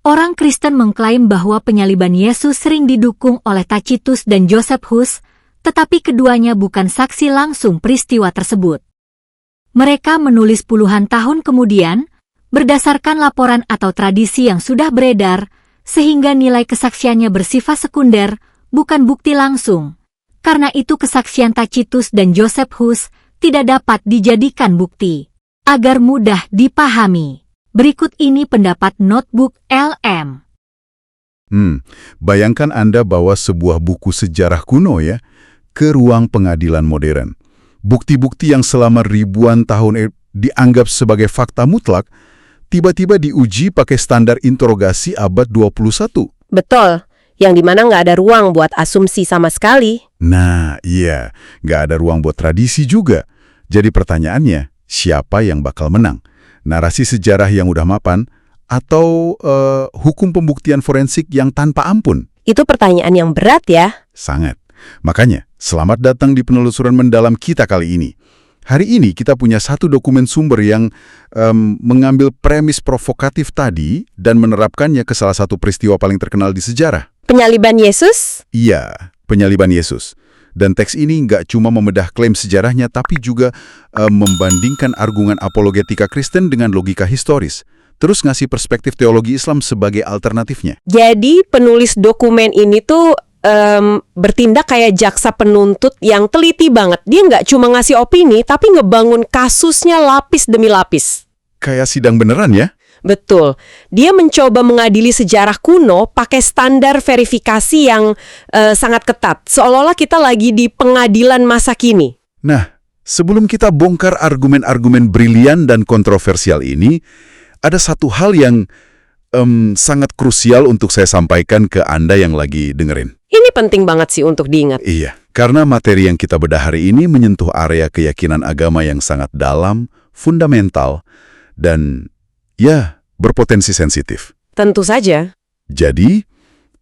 Orang Kristen mengklaim bahwa penyaliban Yesus sering didukung oleh Tacitus dan Josephus, tetapi keduanya bukan saksi langsung peristiwa tersebut. Mereka menulis puluhan tahun kemudian, berdasarkan laporan atau tradisi yang sudah beredar, sehingga nilai kesaksiannya bersifat sekunder, bukan bukti langsung. Karena itu kesaksian Tacitus dan Josephus tidak dapat dijadikan bukti. Agar mudah dipahami, berikut ini pendapat notebook LM. Bayangkan Anda bawa sebuah buku sejarah kuno ya, ke ruang pengadilan modern. Bukti-bukti yang selama ribuan tahun dianggap sebagai fakta mutlak, tiba-tiba diuji pakai standar interogasi abad 21. Betul, yang dimana nggak ada ruang buat asumsi sama sekali. Nah, iya, nggak ada ruang buat tradisi juga. Jadi pertanyaannya, siapa yang bakal menang? Narasi sejarah yang udah mapan, atau hukum pembuktian forensik yang tanpa ampun? Itu pertanyaan yang berat ya. Sangat. Makanya, selamat datang di penelusuran mendalam kita kali ini. Hari ini kita punya satu dokumen sumber yang mengambil premis provokatif tadi dan menerapkannya ke salah satu peristiwa paling terkenal di sejarah. Penyaliban Yesus? Iya, penyaliban Yesus. Dan teks ini nggak cuma membedah klaim sejarahnya, tapi juga membandingkan argumen apologetika Kristen dengan logika historis. Terus ngasih perspektif teologi Islam sebagai alternatifnya. Jadi penulis dokumen ini tuh bertindak kayak jaksa penuntut yang teliti banget. Dia nggak cuma ngasih opini, tapi ngebangun kasusnya lapis demi lapis. Kayak sidang beneran ya? Betul. Dia mencoba mengadili sejarah kuno pakai standar verifikasi yang sangat ketat. Seolah-olah kita lagi di pengadilan masa kini. Nah, sebelum kita bongkar argumen-argumen brilian dan kontroversial ini, ada satu hal yang sangat krusial untuk saya sampaikan ke Anda yang lagi dengerin. Ini penting banget sih untuk diingat. Iya, karena materi yang kita bedah hari ini menyentuh area keyakinan agama yang sangat dalam, fundamental, dan ya, berpotensi sensitif. Tentu saja. Jadi,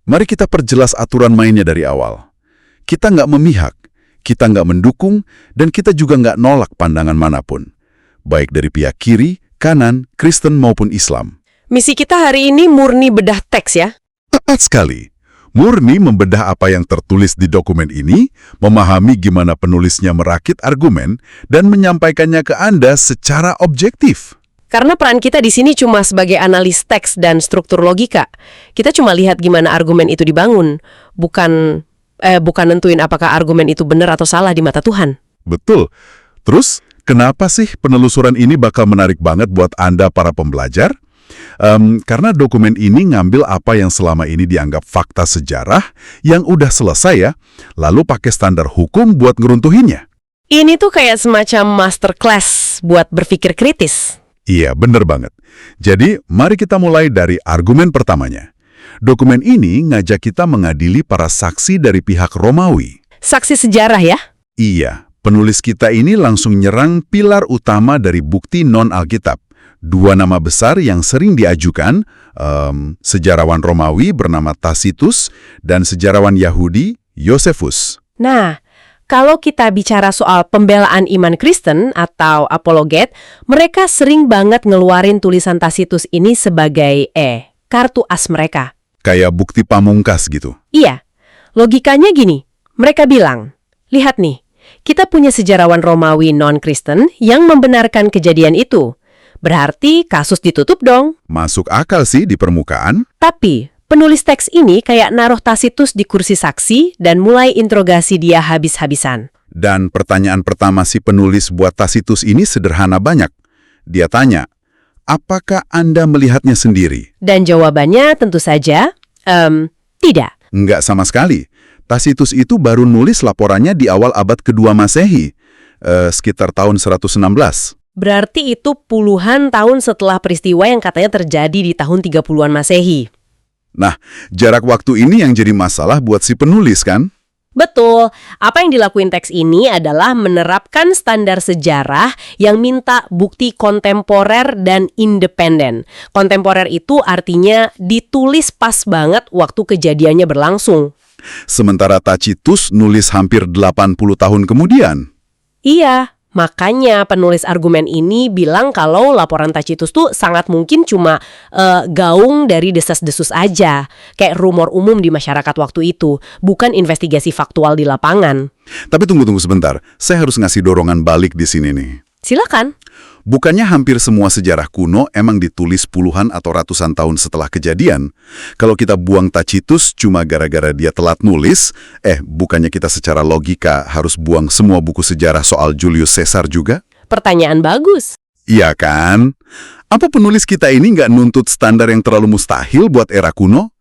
mari kita perjelas aturan mainnya dari awal. Kita nggak memihak, kita nggak mendukung, dan kita juga nggak nolak pandangan manapun. Baik dari pihak kiri, kanan, Kristen maupun Islam. Misi kita hari ini murni bedah teks ya. Tepat sekali. Murni membedah apa yang tertulis di dokumen ini, memahami gimana penulisnya merakit argumen, dan menyampaikannya ke Anda secara objektif. Karena peran kita di sini cuma sebagai analis teks dan struktur logika. Kita cuma lihat gimana argumen itu dibangun, bukan nentuin apakah argumen itu benar atau salah di mata Tuhan. Betul. Terus, kenapa sih penelusuran ini bakal menarik banget buat Anda para pembelajar? Karena dokumen ini ngambil apa yang selama ini dianggap fakta sejarah yang udah selesai ya, lalu pakai standar hukum buat ngeruntuhinnya. Ini tuh kayak semacam masterclass buat berpikir kritis. Iya, bener banget. Jadi, mari kita mulai dari argumen pertamanya. Dokumen ini ngajak kita mengadili para saksi dari pihak Romawi. Saksi sejarah ya? Iya, penulis kita ini langsung nyerang pilar utama dari bukti non-Alkitab. Dua nama besar yang sering diajukan, sejarawan Romawi bernama Tacitus dan sejarawan Yahudi Josephus. Nah, kalau kita bicara soal pembelaan iman Kristen atau apologet, mereka sering banget ngeluarin tulisan Tacitus ini sebagai kartu as mereka. Kayak bukti pamungkas gitu. Iya, logikanya gini, mereka bilang, lihat nih, kita punya sejarawan Romawi non-Kristen yang membenarkan kejadian itu. Berarti kasus ditutup dong. Masuk akal sih di permukaan. Tapi penulis teks ini kayak naruh Tacitus di kursi saksi dan mulai interogasi dia habis-habisan. Dan pertanyaan pertama si penulis buat Tacitus ini sederhana banyak. Dia tanya, apakah Anda melihatnya sendiri? Dan jawabannya tentu saja, tidak. Enggak sama sekali. Tacitus itu baru nulis laporannya di awal abad kedua Masehi, sekitar tahun 116. Berarti itu puluhan tahun setelah peristiwa yang katanya terjadi di tahun 30-an Masehi. Nah, jarak waktu ini yang jadi masalah buat si penulis kan? Betul. Apa yang dilakuin teks ini adalah menerapkan standar sejarah yang minta bukti kontemporer dan independen. Kontemporer itu artinya ditulis pas banget waktu kejadiannya berlangsung. Sementara Tacitus nulis hampir 80 tahun kemudian. Iya. Makanya penulis argumen ini bilang kalau laporan Tacitus tuh sangat mungkin cuma gaung dari desas-desus aja, kayak rumor umum di masyarakat waktu itu, bukan investigasi faktual di lapangan. Tapi tunggu sebentar, saya harus ngasih dorongan balik di sini nih. Silakan. Bukannya hampir semua sejarah kuno emang ditulis puluhan atau ratusan tahun setelah kejadian? Kalau kita buang Tacitus cuma gara-gara dia telat nulis, bukannya kita secara logika harus buang semua buku sejarah soal Julius Caesar juga? Pertanyaan bagus. Iya kan? Apa penulis kita ini nggak nuntut standar yang terlalu mustahil buat era kuno?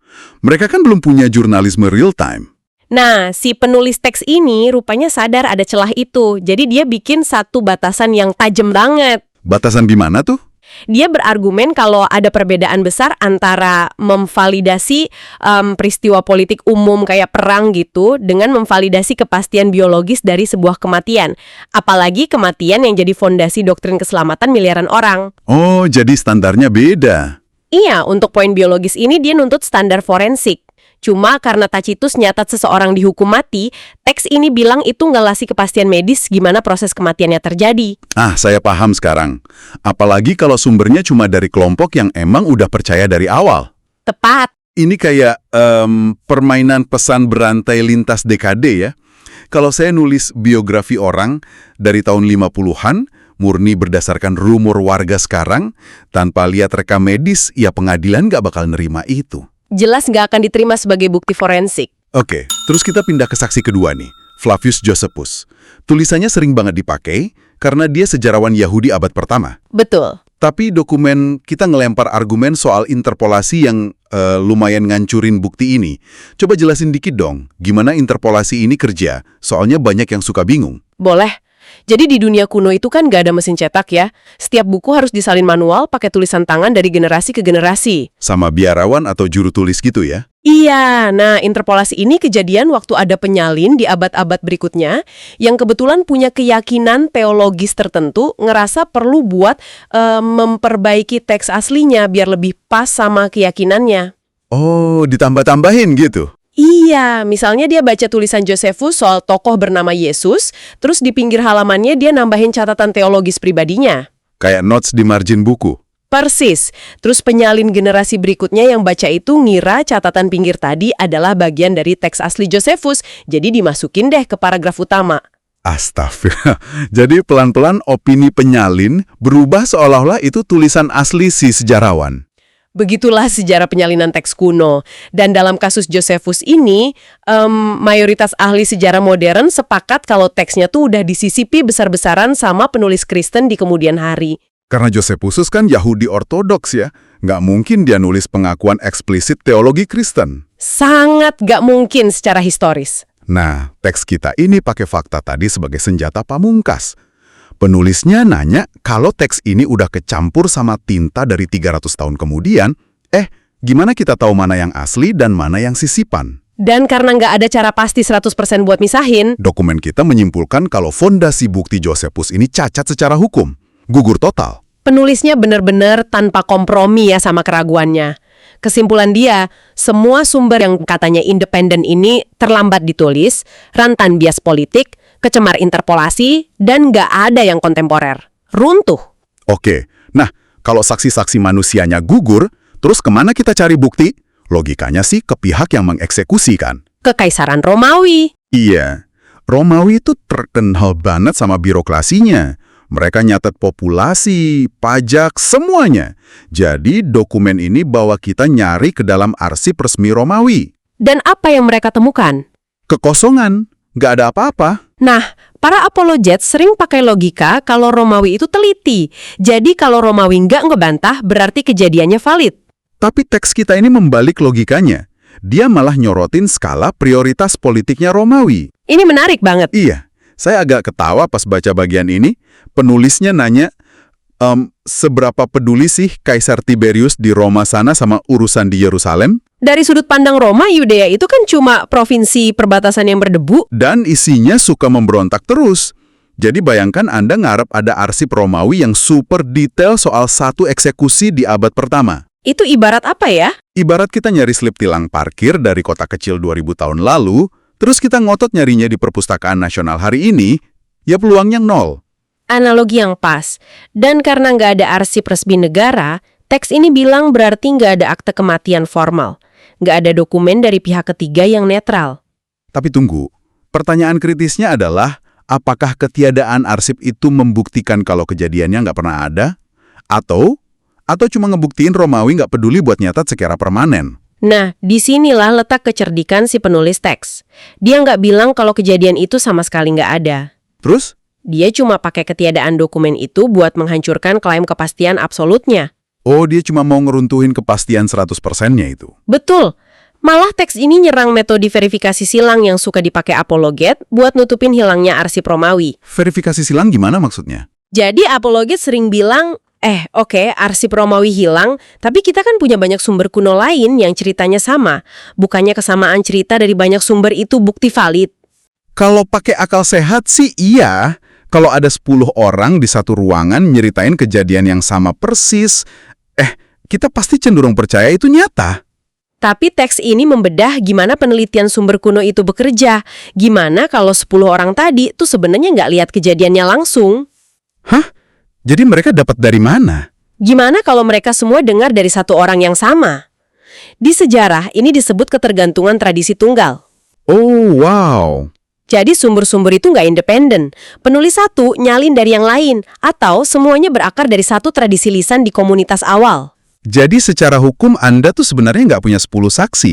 Mereka kan belum punya jurnalisme real time. Nah, si penulis teks ini rupanya sadar ada celah itu, jadi dia bikin satu batasan yang tajam banget. Batasan di mana tuh? Dia berargumen kalau ada perbedaan besar antara memvalidasi peristiwa politik umum kayak perang gitu dengan memvalidasi kepastian biologis dari sebuah kematian. Apalagi kematian yang jadi fondasi doktrin keselamatan miliaran orang. Oh, jadi standarnya beda. Iya, untuk poin biologis ini dia nuntut standar forensik. Cuma karena Tacitus nyatat seseorang dihukum mati, teks ini bilang itu ngelasi kepastian medis gimana proses kematiannya terjadi. Saya paham sekarang. Apalagi kalau sumbernya cuma dari kelompok yang emang udah percaya dari awal. Tepat. Ini kayak permainan pesan berantai lintas dekade ya. Kalau saya nulis biografi orang dari tahun 50-an, murni berdasarkan rumor warga sekarang, tanpa lihat rekam medis, ya pengadilan nggak bakal nerima itu. Jelas nggak akan diterima sebagai bukti forensik. Oke, terus kita pindah ke saksi kedua nih, Flavius Josephus. Tulisannya sering banget dipakai karena dia sejarawan Yahudi abad pertama. Betul. Tapi dokumen kita ngelempar argumen soal interpolasi yang lumayan ngancurin bukti ini. Coba jelasin dikit dong, gimana interpolasi ini kerja? Soalnya banyak yang suka bingung. Boleh. Jadi di dunia kuno itu kan nggak ada mesin cetak ya. Setiap buku harus disalin manual pakai tulisan tangan dari generasi ke generasi. Sama biarawan atau juru tulis gitu ya? Iya, nah interpolasi ini kejadian waktu ada penyalin di abad-abad berikutnya yang kebetulan punya keyakinan teologis tertentu, ngerasa perlu buat memperbaiki teks aslinya biar lebih pas sama keyakinannya. Oh, ditambah-tambahin gitu? Iya, misalnya dia baca tulisan Josephus soal tokoh bernama Yesus, terus di pinggir halamannya dia nambahin catatan teologis pribadinya. Kayak notes di margin buku? Persis. Terus penyalin generasi berikutnya yang baca itu ngira catatan pinggir tadi adalah bagian dari teks asli Josephus, jadi dimasukin deh ke paragraf utama. Astagfirullah. Jadi pelan-pelan opini penyalin berubah seolah-olah itu tulisan asli si sejarawan. Begitulah sejarah penyalinan teks kuno. Dan dalam kasus Josephus ini, mayoritas ahli sejarah modern sepakat kalau teksnya tuh udah disisipi besar-besaran sama penulis Kristen di kemudian hari. Karena Josephus kan Yahudi Ortodoks ya, nggak mungkin dia nulis pengakuan eksplisit teologi Kristen. Sangat nggak mungkin secara historis. Nah, teks kita ini pakai fakta tadi sebagai senjata pamungkas. Penulisnya nanya kalau teks ini udah kecampur sama tinta dari 300 tahun kemudian, gimana kita tahu mana yang asli dan mana yang sisipan? Dan karena nggak ada cara pasti 100% buat misahin, dokumen kita menyimpulkan kalau fondasi bukti Josephus ini cacat secara hukum, gugur total. Penulisnya benar-benar tanpa kompromi ya sama keraguannya. Kesimpulan dia, semua sumber yang katanya independen ini terlambat ditulis, rentan bias politik, kecemar interpolasi, dan nggak ada yang kontemporer. Runtuh. Oke, nah kalau saksi-saksi manusianya gugur, terus kemana kita cari bukti? Logikanya sih ke pihak yang mengeksekusi kan? Kekaisaran Romawi. Iya, Romawi itu terkenal banget sama birokrasinya. Mereka nyatet populasi, pajak, semuanya. Jadi dokumen ini bawa kita nyari ke dalam arsip resmi Romawi. Dan apa yang mereka temukan? Kekosongan, nggak ada apa-apa. Nah, para apologet sering pakai logika kalau Romawi itu teliti. Jadi kalau Romawi nggak ngebantah, berarti kejadiannya valid. Tapi teks kita ini membalik logikanya. Dia malah nyorotin skala prioritas politiknya Romawi. Ini menarik banget. Iya, saya agak ketawa pas baca bagian ini. Penulisnya nanya, seberapa peduli sih Kaisar Tiberius di Roma sana sama urusan di Yerusalem? Dari sudut pandang Roma, Yudea itu kan cuma provinsi perbatasan yang berdebu. Dan isinya suka memberontak terus. Jadi bayangkan Anda ngarep ada arsip Romawi yang super detail soal satu eksekusi di abad pertama. Itu ibarat apa ya? Ibarat kita nyari slip tilang parkir dari kota kecil 2000 tahun lalu, terus kita ngotot nyarinya di Perpustakaan Nasional hari ini, ya peluangnya 0. Analogi yang pas. Dan karena nggak ada arsip resmi negara, teks ini bilang berarti nggak ada akte kematian formal. Nggak ada dokumen dari pihak ketiga yang netral. Tapi tunggu, pertanyaan kritisnya adalah, apakah ketiadaan arsip itu membuktikan kalau kejadiannya nggak pernah ada? Atau cuma ngebuktiin Romawi nggak peduli buat nyatat secara permanen? Nah, disinilah letak kecerdikan si penulis teks. Dia nggak bilang kalau kejadian itu sama sekali nggak ada. Terus? Dia cuma pakai ketiadaan dokumen itu buat menghancurkan klaim kepastian absolutnya. Oh, dia cuma mau ngeruntuhin kepastian 100%-nya itu. Betul. Malah teks ini nyerang metode verifikasi silang yang suka dipakai apologet buat nutupin hilangnya arsip Romawi. Verifikasi silang gimana maksudnya? Jadi apologet sering bilang, oke, arsip Romawi hilang, tapi kita kan punya banyak sumber kuno lain yang ceritanya sama. Bukannya kesamaan cerita dari banyak sumber itu bukti valid. Kalau pakai akal sehat sih iya. Kalau ada 10 orang di satu ruangan nyeritain kejadian yang sama persis, kita pasti cenderung percaya itu nyata. Tapi teks ini membedah gimana penelitian sumber kuno itu bekerja. Gimana kalau 10 orang tadi tuh sebenarnya nggak lihat kejadiannya langsung. Hah? Jadi mereka dapat dari mana? Gimana kalau mereka semua dengar dari satu orang yang sama? Di sejarah, ini disebut ketergantungan tradisi tunggal. Oh, wow. Jadi sumber-sumber itu nggak independen. Penulis satu nyalin dari yang lain, atau semuanya berakar dari satu tradisi lisan di komunitas awal. Jadi secara hukum Anda tuh sebenarnya nggak punya 10 saksi.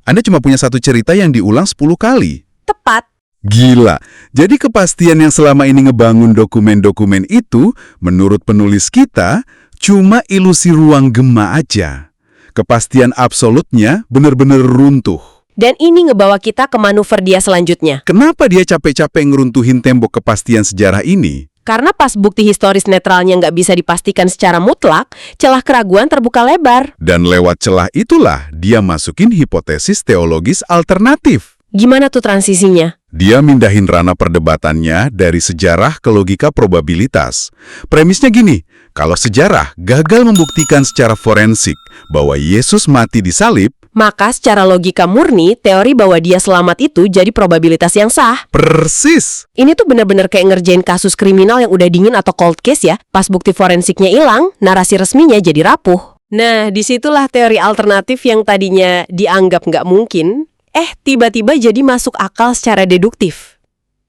Anda cuma punya satu cerita yang diulang 10 kali. Tepat. Gila. Jadi kepastian yang selama ini ngebangun dokumen-dokumen itu, menurut penulis kita, cuma ilusi ruang gema aja. Kepastian absolutnya benar-benar runtuh. Dan ini ngebawa kita ke manuver dia selanjutnya. Kenapa dia capek-capek ngeruntuhin tembok kepastian sejarah ini? Karena pas bukti historis netralnya nggak bisa dipastikan secara mutlak, celah keraguan terbuka lebar. Dan lewat celah itulah dia masukin hipotesis teologis alternatif. Gimana tuh transisinya? Dia mindahin ranah perdebatannya dari sejarah ke logika probabilitas. Premisnya gini, kalau sejarah gagal membuktikan secara forensik bahwa Yesus mati di salib, maka secara logika murni, teori bahwa dia selamat itu jadi probabilitas yang sah. persis. Ini tuh bener-bener kayak ngerjain kasus kriminal yang udah dingin atau cold case ya. Pas bukti forensiknya hilang, narasi resminya jadi rapuh. Nah, disitulah teori alternatif yang tadinya dianggap nggak mungkin, tiba-tiba jadi masuk akal secara deduktif.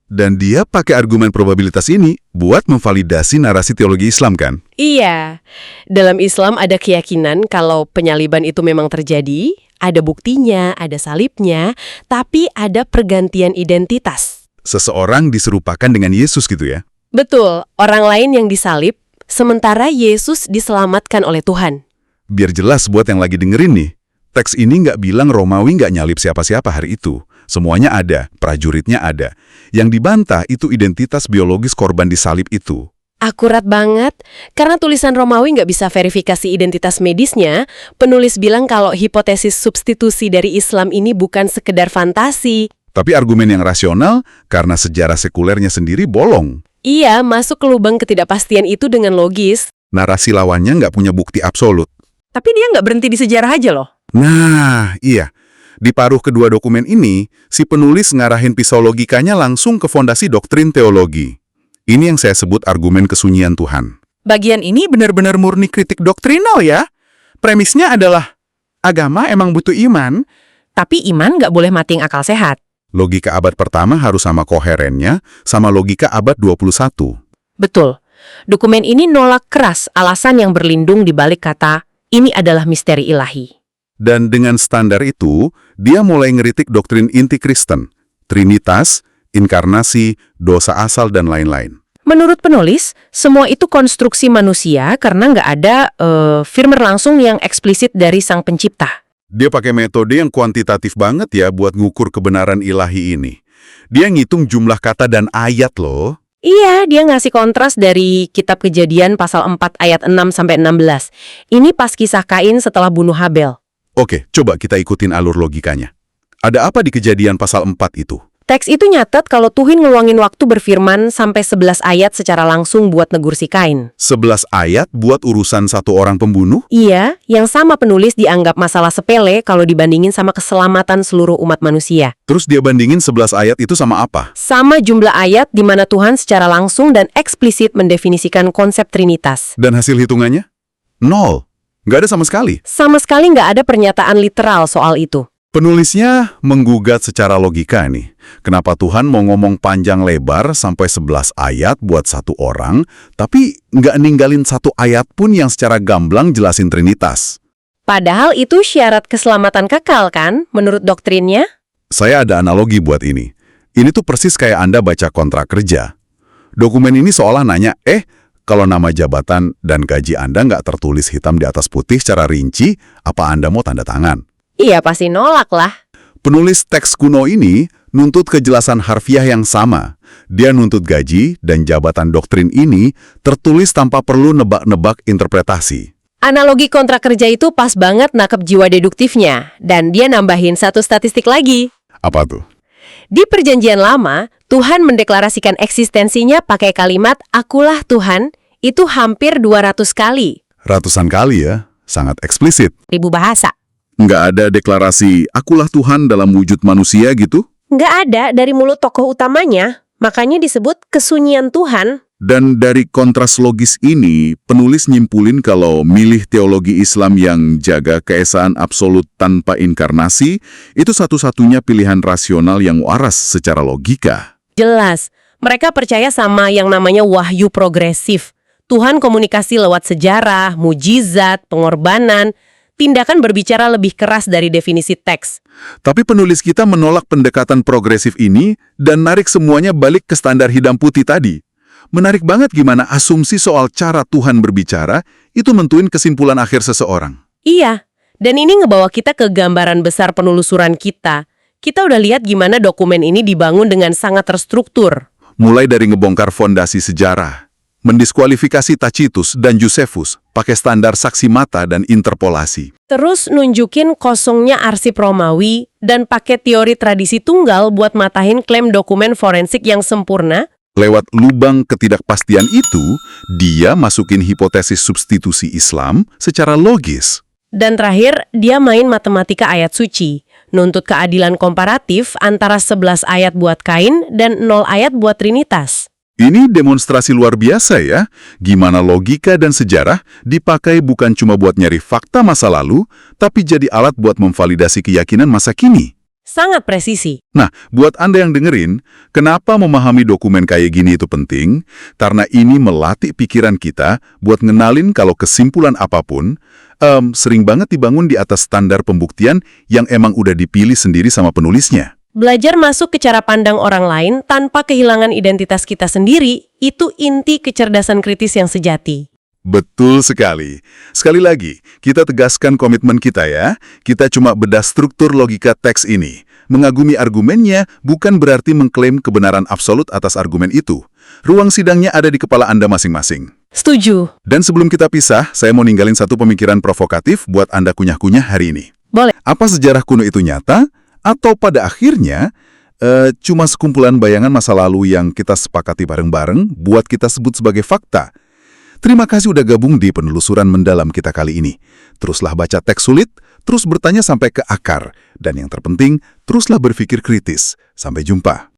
Dan dia pakai argumen probabilitas ini buat memvalidasi narasi teologi Islam kan? Iya, dalam Islam ada keyakinan kalau penyaliban itu memang terjadi, ada buktinya, ada salibnya, tapi ada pergantian identitas. Seseorang diserupakan dengan Yesus gitu ya? Betul, orang lain yang disalib, sementara Yesus diselamatkan oleh Tuhan. Biar jelas buat yang lagi dengerin nih, teks ini nggak bilang Romawi nggak nyalib siapa-siapa hari itu. Semuanya ada, prajuritnya ada. Yang dibantah itu identitas biologis korban disalib itu. Akurat banget, karena tulisan Romawi nggak bisa verifikasi identitas medisnya, penulis bilang kalau hipotesis substitusi dari Islam ini bukan sekedar fantasi. Tapi argumen yang rasional karena sejarah sekulernya sendiri bolong. Iya, masuk ke lubang ketidakpastian itu dengan logis. Narasi lawannya nggak punya bukti absolut. Tapi dia nggak berhenti di sejarah aja loh. Nah, iya. Di paruh kedua dokumen ini, si penulis ngarahin pisau logikanya langsung ke fondasi doktrin teologi. Ini yang saya sebut argumen kesunyian Tuhan. Bagian ini benar-benar murni kritik doktrinal ya. Premisnya adalah, agama emang butuh iman, Tapi iman nggak boleh mating akal sehat. Logika abad pertama harus sama koherennya, sama logika abad 21. Betul. Dokumen ini nolak keras alasan yang berlindung di balik kata, ini adalah misteri ilahi. Dan dengan standar itu, dia mulai ngeritik doktrin inti Kristen, Trinitas, inkarnasi, dosa asal, dan lain-lain. Menurut penulis, semua itu konstruksi manusia karena nggak ada firman langsung yang eksplisit dari sang pencipta. Dia pakai metode yang kuantitatif banget ya buat ngukur kebenaran ilahi ini. Dia ngitung jumlah kata dan ayat loh. Iya, dia ngasih kontras dari Kitab Kejadian pasal 4 ayat 6-16. Ini pas kisah Kain setelah bunuh Habel. Oke, coba kita ikutin alur logikanya. Ada apa di Kejadian pasal 4 itu? Teks itu nyatet kalau Tuhan ngeluangin waktu berfirman sampai 11 ayat secara langsung buat negur si Kain. 11 ayat buat urusan satu orang pembunuh? Iya, yang sama penulis dianggap masalah sepele kalau dibandingin sama keselamatan seluruh umat manusia. Terus dia bandingin 11 ayat itu sama apa? Sama jumlah ayat di mana Tuhan secara langsung dan eksplisit mendefinisikan konsep Trinitas. Dan hasil hitungannya? 0. Nggak ada sama sekali. Sama sekali nggak ada pernyataan literal soal itu. Penulisnya menggugat secara logika nih. Kenapa Tuhan mau ngomong panjang lebar sampai 11 ayat buat satu orang, tapi nggak ninggalin satu ayat pun yang secara gamblang jelasin Trinitas? Padahal itu syarat keselamatan kekal kan, menurut doktrinnya? Saya ada analogi buat ini. Ini tuh persis kayak Anda baca kontrak kerja. Dokumen ini seolah nanya, kalau nama jabatan dan gaji Anda nggak tertulis hitam di atas putih secara rinci, apa Anda mau tanda tangan? Iya, pasti nolak lah. Penulis teks kuno ini nuntut kejelasan harfiah yang sama. Dia nuntut gaji dan jabatan doktrin ini tertulis tanpa perlu nebak-nebak interpretasi. Analogi kontrak kerja itu pas banget nangkep jiwa deduktifnya. Dan dia nambahin satu statistik lagi. Apa tuh? Di Perjanjian Lama, Tuhan mendeklarasikan eksistensinya pakai kalimat "Akulah Tuhan", itu hampir 200 kali. Ratusan kali ya, sangat eksplisit. 1000 bahasa. Nggak ada deklarasi, akulah Tuhan dalam wujud manusia gitu? Nggak ada dari mulut tokoh utamanya, makanya disebut kesunyian Tuhan. Dan dari kontras logis ini, penulis nyimpulin kalau milih teologi Islam yang jaga keesaan absolut tanpa inkarnasi, itu satu-satunya pilihan rasional yang waras secara logika. Jelas, mereka percaya sama yang namanya wahyu progresif. Tuhan komunikasi lewat sejarah, mujizat, pengorbanan, tindakan berbicara lebih keras dari definisi teks. Tapi penulis kita menolak pendekatan progresif ini dan narik semuanya balik ke standar hitam putih tadi. Menarik banget gimana asumsi soal cara Tuhan berbicara itu menentuin kesimpulan akhir seseorang. Iya, dan ini ngebawa kita ke gambaran besar penelusuran kita. Kita udah lihat gimana dokumen ini dibangun dengan sangat terstruktur. Mulai dari ngebongkar fondasi sejarah, mendiskualifikasi Tacitus dan Josephus, pakai standar saksi mata dan interpolasi. Terus nunjukin kosongnya arsip Romawi dan pakai teori tradisi tunggal buat matahin klaim dokumen forensik yang sempurna. Lewat lubang ketidakpastian itu, dia masukin hipotesis substitusi Islam secara logis. Dan terakhir, dia main matematika ayat suci, nuntut keadilan komparatif antara 11 ayat buat Kain dan 0 ayat buat Trinitas. Ini demonstrasi luar biasa ya, gimana logika dan sejarah dipakai bukan cuma buat nyari fakta masa lalu, tapi jadi alat buat memvalidasi keyakinan masa kini. Sangat presisi. Nah, buat Anda yang dengerin, kenapa memahami dokumen kayak gini itu penting? Karena ini melatih pikiran kita buat ngenalin kalau kesimpulan apapun sering banget dibangun di atas standar pembuktian yang emang udah dipilih sendiri sama penulisnya. Belajar masuk ke cara pandang orang lain tanpa kehilangan identitas kita sendiri, itu inti kecerdasan kritis yang sejati. Betul sekali. Sekali lagi, kita tegaskan komitmen kita ya. Kita cuma bedah struktur logika teks ini. Mengagumi argumennya bukan berarti mengklaim kebenaran absolut atas argumen itu. Ruang sidangnya ada di kepala Anda masing-masing. Setuju. Dan sebelum kita pisah, saya mau ninggalin satu pemikiran provokatif buat Anda kunyah-kunyah hari ini. Boleh. Apa sejarah kuno itu nyata? Atau pada akhirnya, cuma sekumpulan bayangan masa lalu yang kita sepakati bareng-bareng buat kita sebut sebagai fakta? Terima kasih udah gabung di penelusuran mendalam kita kali ini. Teruslah baca teks sulit, terus bertanya sampai ke akar. Dan yang terpenting, teruslah berpikir kritis. Sampai jumpa.